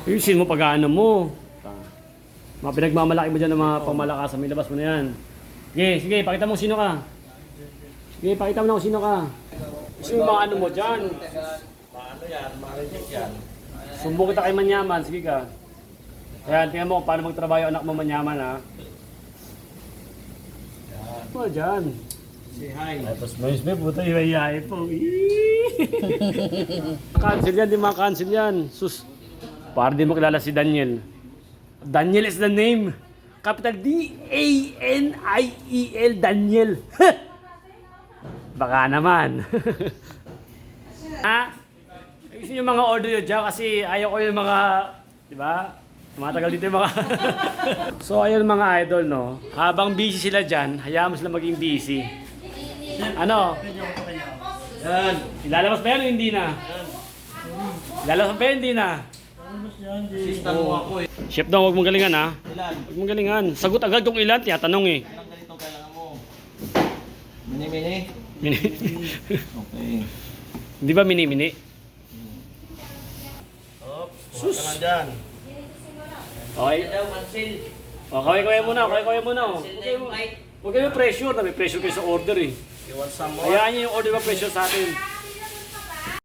Ayusin mo pag-ano mo. Mga pinagmamalaki mo dyan ng mga pamalakasan. May labas mo na yan. Sige, sige, pakita mo sino ka. Sige, pakita mo na kung sino ka. Gusto yung mga ano mo dyan. Ano yan? Marinig yan. Sumbong kita kay Manyaman. Sige ka. Ayan, tingnan mo kung paano magtrabaho yung anak mo Manyaman ha. Ano dyan? Say hi. Tapos may puto yung mayayahe po. Cancel yan, di mga cancel yan. Sus, para di mo kilala si Daniel. Daniel is the name. Capital D-A-N-I-E-L, Daniel. Baka naman. Ha? Gusto yung mga order yun dyan kasi ayaw ko yung mga, di ba? Tumatagal dito yung mga... So ayun mga idol, no? Habang busy sila dyan, hayaan mo sila maging busy. Ano? Yan. Ilalabas pa yan o hindi na? Ilalabas pa yan hindi na? Assistant mo ako eh. Chef daw, huwag mong galingan ha. Ilan? Huwag mong galingan. Sagot agad kung ilan, tinatanong eh. Ilang ganito kailangan mo? Mini-mini? Okay. Di ba mini-mini? Sus! Ka lang dyan. Okay. O, kaway-kaway muna, kaway-kaway muna. Huwag kayo pressure, may pressure kayo sa order eh. You want some more? Hayaan niyo yung order pa pressure sa atin.